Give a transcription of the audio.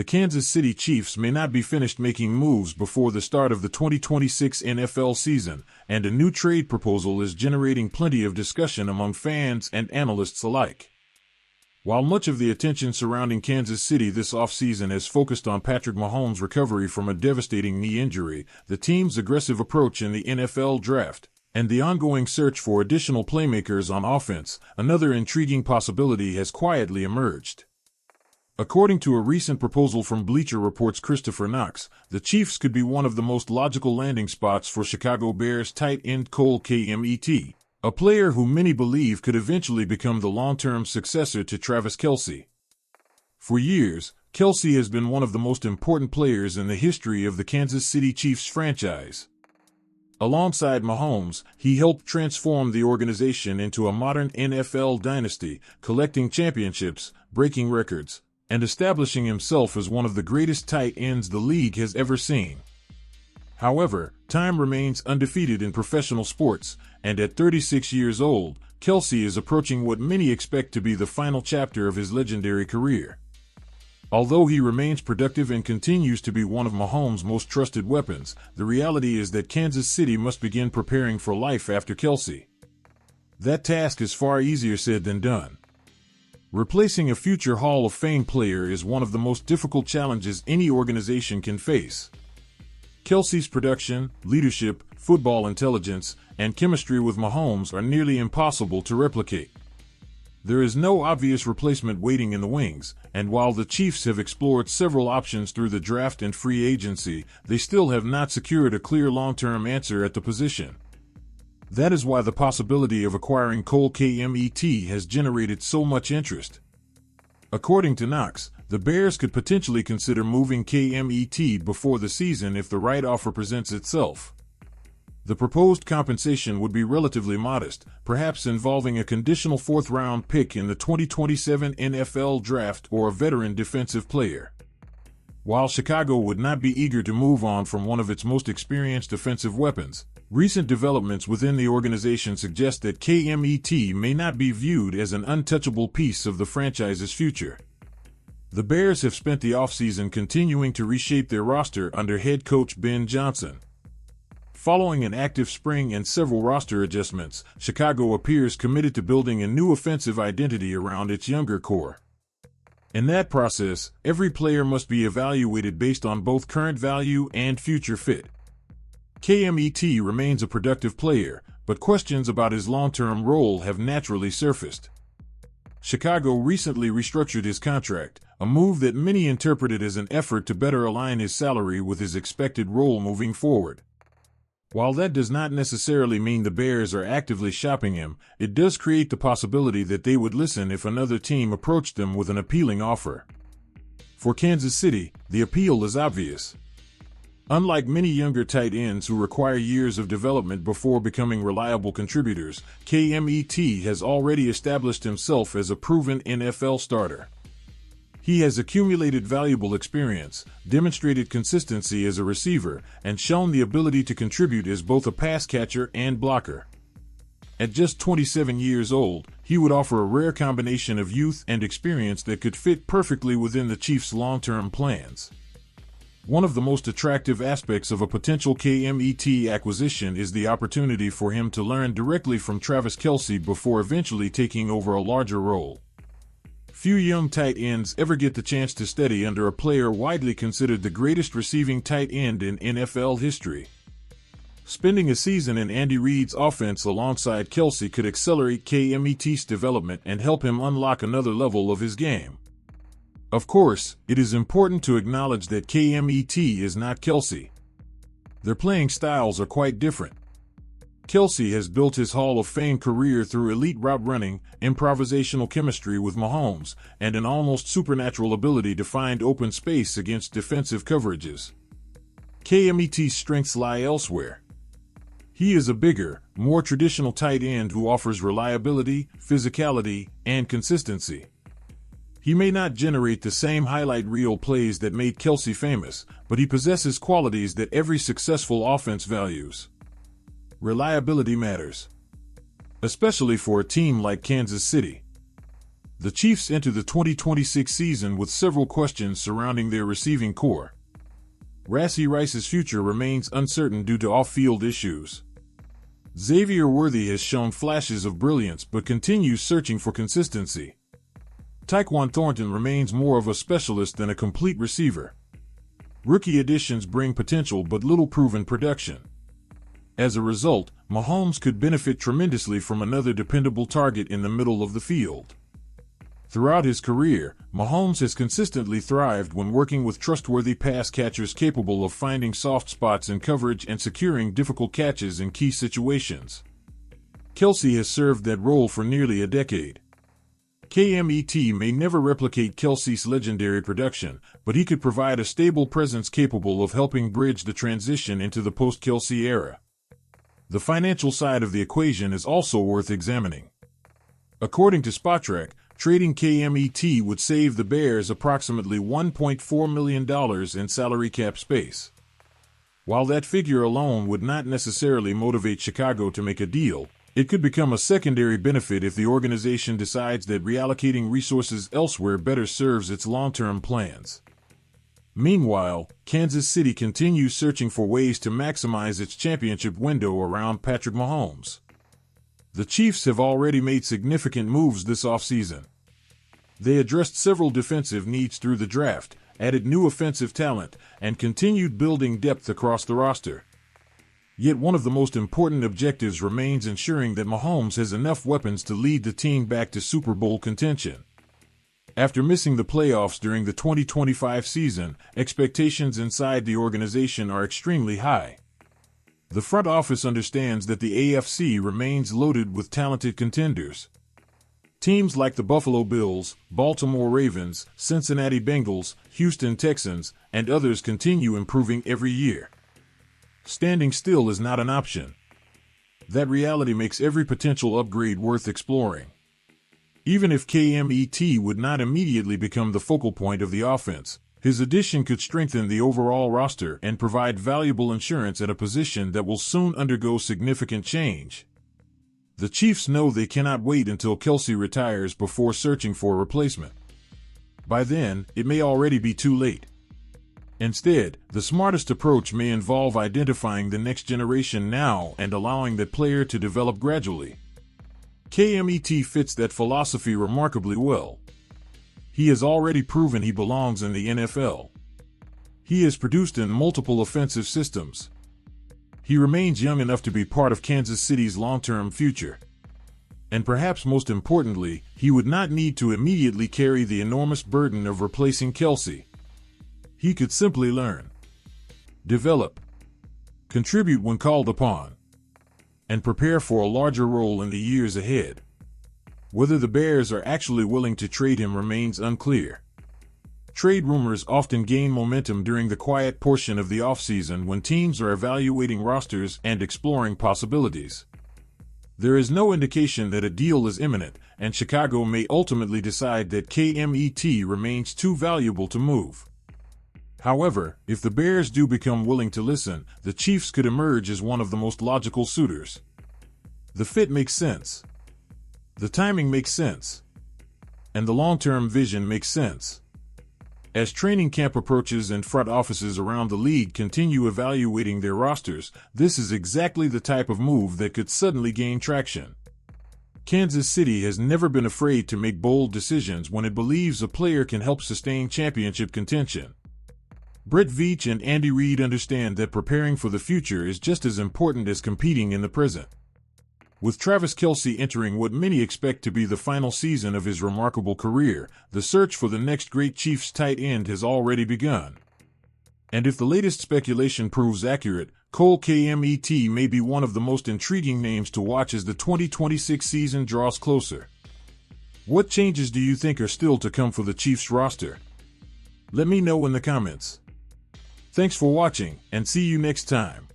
the Kansas City Chiefs may not be finished making moves before the start of the 2026 NFL season, and a new trade proposal is generating plenty of discussion among fans and analysts alike. While much of the attention surrounding Kansas City this offseason has focused on Patrick Mahomes' recovery from a devastating knee injury, the team's aggressive approach in the NFL draft, and the ongoing search for additional playmakers on offense, another intriguing possibility has quietly emerged. According to a recent proposal from Bleacher Report's Christopher Knox, the Chiefs could be one of the most logical landing spots for Chicago Bears tight end Cole Kmet, a player who many believe could eventually become the long-term successor to Travis Kelce. For years, Kelce has been one of the most important players in the history of the Kansas City Chiefs franchise. Alongside Mahomes, he helped transform the organization into a modern NFL dynasty, collecting championships, breaking records, and establishing himself as one of the greatest tight ends the league has ever seen. However, time remains undefeated in professional sports, and at 36 years old, Kelce is approaching what many expect to be the final chapter of his legendary career. Although he remains productive and continues to be one of Mahomes' most trusted weapons, the reality is that Kansas City must begin preparing for life after Kelce. That task is far easier said than done. Replacing a future Hall of Fame player is one of the most difficult challenges any organization can face. Kelce's production, leadership, football intelligence, and chemistry with Mahomes are nearly impossible to replicate. There is no obvious replacement waiting in the wings, and while the Chiefs have explored several options through the draft and free agency, they still have not secured a clear long-term answer at the position. That is why the possibility of acquiring Cole Kmet has generated so much interest. According to Knox, the Bears could potentially consider moving Kmet before the season if the right offer presents itself. The proposed compensation would be relatively modest, perhaps involving a conditional fourth-round pick in the 2027 NFL Draft or a veteran defensive player. While Chicago would not be eager to move on from one of its most experienced defensive weapons, recent developments within the organization suggest that Kmet may not be viewed as an untouchable piece of the franchise's future. The Bears have spent the offseason continuing to reshape their roster under head coach Ben Johnson. Following an active spring and several roster adjustments, Chicago appears committed to building a new offensive identity around its younger core. In that process, every player must be evaluated based on both current value and future fit. Kmet remains a productive player, but questions about his long-term role have naturally surfaced. Chicago recently restructured his contract, a move that many interpreted as an effort to better align his salary with his expected role moving forward. While that does not necessarily mean the Bears are actively shopping him, it does create the possibility that they would listen if another team approached them with an appealing offer. For Kansas City, the appeal is obvious. Unlike many younger tight ends who require years of development before becoming reliable contributors, Kmet has already established himself as a proven NFL starter. He has accumulated valuable experience, demonstrated consistency as a receiver, and shown the ability to contribute as both a pass catcher and blocker. At just 27 years old, he would offer a rare combination of youth and experience that could fit perfectly within the Chiefs' long-term plans. One of the most attractive aspects of a potential Kmet acquisition is the opportunity for him to learn directly from Travis Kelce before eventually taking over a larger role. Few young tight ends ever get the chance to study under a player widely considered the greatest receiving tight end in NFL history. Spending a season in Andy Reid's offense alongside Kelce could accelerate Kmet's development and help him unlock another level of his game. Of course, it is important to acknowledge that Kmet is not Kelce. Their playing styles are quite different. Kelce has built his Hall of Fame career through elite route running, improvisational chemistry with Mahomes, and an almost supernatural ability to find open space against defensive coverages. Kmet's strengths lie elsewhere. He is a bigger, more traditional tight end who offers reliability, physicality, and consistency. He may not generate the same highlight reel plays that made Kelce famous, but he possesses qualities that every successful offense values. Reliability matters, especially for a team like Kansas City. The Chiefs enter the 2026 season with several questions surrounding their receiving core. Rashee Rice's future remains uncertain due to off-field issues. Xavier Worthy has shown flashes of brilliance but continues searching for consistency. Tyquan Thornton remains more of a specialist than a complete receiver. Rookie additions bring potential but little proven production. As a result, Mahomes could benefit tremendously from another dependable target in the middle of the field. Throughout his career, Mahomes has consistently thrived when working with trustworthy pass catchers capable of finding soft spots in coverage and securing difficult catches in key situations. Kelce has served that role for nearly a decade. KMET may never replicate Kelce's legendary production, but he could provide a stable presence capable of helping bridge the transition into the post-Kelce era. The financial side of the equation is also worth examining. According to Spotrac, trading KMET would save the Bears approximately $1.4 million in salary cap space. While that figure alone would not necessarily motivate Chicago to make a deal, it could become a secondary benefit if the organization decides that reallocating resources elsewhere better serves its long-term plans. Meanwhile, Kansas City continues searching for ways to maximize its championship window around Patrick Mahomes. The Chiefs have already made significant moves this offseason. They addressed several defensive needs through the draft, added new offensive talent, and continued building depth across the roster. Yet one of the most important objectives remains ensuring that Mahomes has enough weapons to lead the team back to Super Bowl contention. After missing the playoffs during the 2025 season, expectations inside the organization are extremely high. The front office understands that the AFC remains loaded with talented contenders. Teams like the Buffalo Bills, Baltimore Ravens, Cincinnati Bengals, Houston Texans, and others continue improving every year. Standing still is not an option. That reality makes every potential upgrade worth exploring. Even if KMET would not immediately become the focal point of the offense, his addition could strengthen the overall roster and provide valuable insurance at a position that will soon undergo significant change. The Chiefs know they cannot wait until Kelce retires before searching for a replacement. By then, it may already be too late. Instead, the smartest approach may involve identifying the next generation now and allowing that player to develop gradually. KMET fits that philosophy remarkably well. He has already proven he belongs in the NFL. He has produced in multiple offensive systems. He remains young enough to be part of Kansas City's long-term future. And perhaps most importantly, he would not need to immediately carry the enormous burden of replacing Kelce. He could simply learn, develop, contribute when called upon, and prepare for a larger role in the years ahead. Whether the Bears are actually willing to trade him remains unclear. Trade rumors often gain momentum during the quiet portion of the offseason when teams are evaluating rosters and exploring possibilities. There is no indication that a deal is imminent, and Chicago may ultimately decide that KMET remains too valuable to move. However, if the Bears do become willing to listen, the Chiefs could emerge as one of the most logical suitors. The fit makes sense. The timing makes sense. And the long-term vision makes sense. As training camp approaches and front offices around the league continue evaluating their rosters, this is exactly the type of move that could suddenly gain traction. Kansas City has never been afraid to make bold decisions when it believes a player can help sustain championship contention. Brett Veach and Andy Reid understand that preparing for the future is just as important as competing in the present. With Travis Kelce entering what many expect to be the final season of his remarkable career, the search for the next great Chiefs tight end has already begun. And if the latest speculation proves accurate, Cole KMET may be one of the most intriguing names to watch as the 2026 season draws closer. What changes do you think are still to come for the Chiefs roster? Let me know in the comments. Thanks for watching, and see you next time.